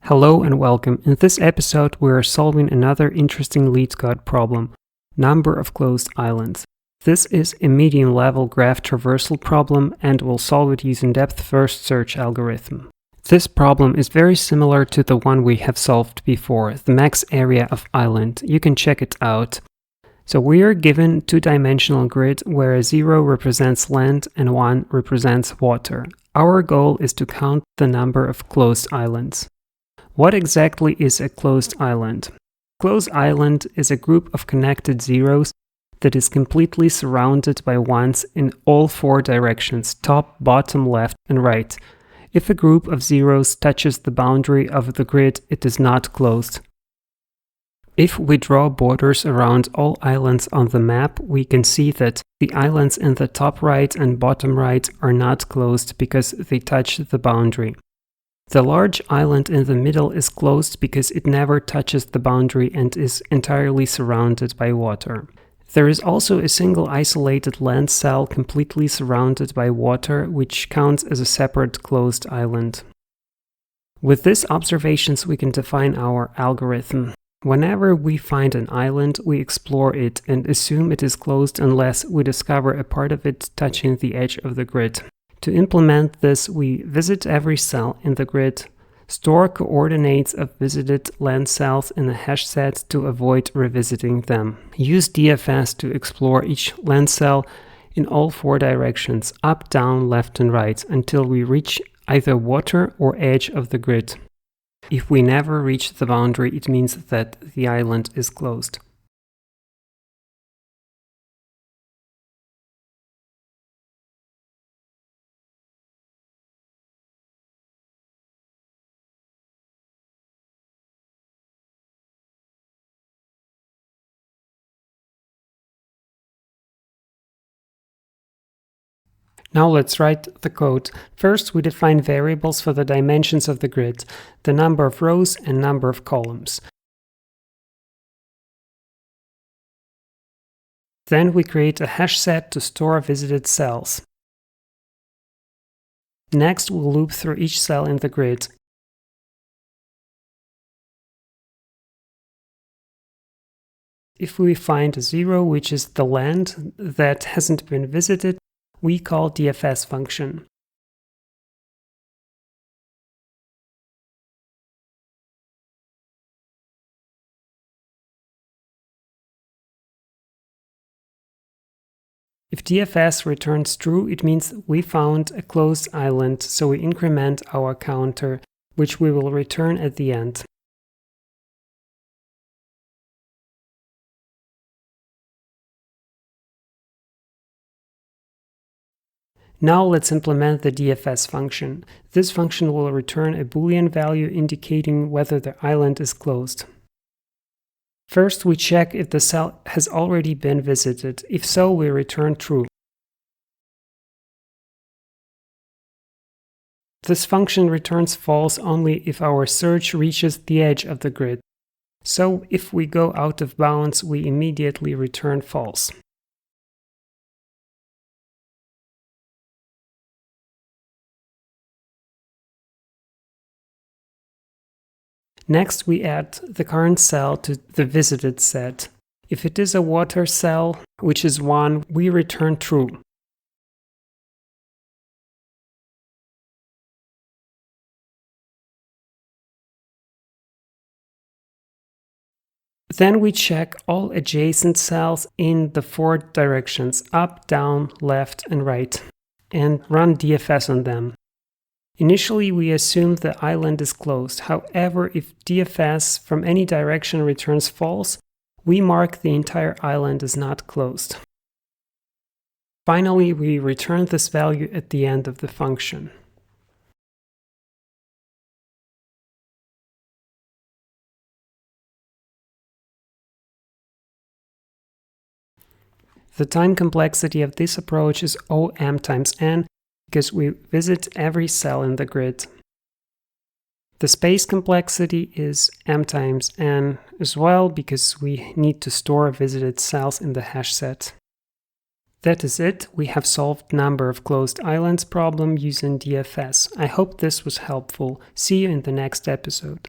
Hello and welcome. In this episode, we are solving another interesting Leetcode problem, number of closed islands. This is a medium-level graph traversal problem and we'll solve it using depth-first search algorithm. This problem is very similar to the one we have solved before, the max area of island. You can check it out. So we are given two-dimensional grid where 0 represents land and 1 represents water. Our goal is to count the number of closed islands. What exactly is a closed island? Closed island is a group of connected zeros that is completely surrounded by ones in all four directions, top, bottom, left, and right. If a group of zeros touches the boundary of the grid, it is not closed. If we draw borders around all islands on the map, we can see that the islands in the top right and bottom right are not closed because they touch the boundary. The large island in the middle is closed because it never touches the boundary and is entirely surrounded by water. There is also a single isolated land cell completely surrounded by water, which counts as a separate closed island. With these observations, we can define our algorithm. Whenever we find an island, we explore it and assume it is closed unless we discover a part of it touching the edge of the grid. To implement this, we visit every cell in the grid, store coordinates of visited land cells in a hash set to avoid revisiting them. Use DFS to explore each land cell in all four directions, up, down, left, and right, until we reach either water or edge of the grid. If we never reach the boundary, it means that the island is closed. Now let's write the code. First, we define variables for the dimensions of the grid, the number of rows and number of columns. Then we create a hash set to store visited cells. Next, we'll loop through each cell in the grid. If we find a 0, which is the land that hasn't been visited, we call DFS function. If DFS returns true, it means we found a closed island, so we increment our counter, which we will return at the end. Now let's implement the DFS function. This function will return a Boolean value indicating whether the island is closed. First, we check if the cell has already been visited. If so, we return true. This function returns false only if our search reaches the edge of the grid. So if we go out of bounds, we immediately return false. Next, we add the current cell to the visited set. If it is a water cell, which is 1, we return true. Then we check all adjacent cells in the four directions, up, down, left, and right, and run DFS on them. Initially, we assume the island is closed. However, if DFS from any direction returns false, we mark the entire island as not closed. Finally, we return this value at the end of the function. The time complexity of this approach is O(m) times n, because we visit every cell in the grid. The space complexity is m times n as well, because we need to store visited cells in the hash set. That is it. We have solved number of closed islands problem using DFS. I hope this was helpful. See you in the next episode.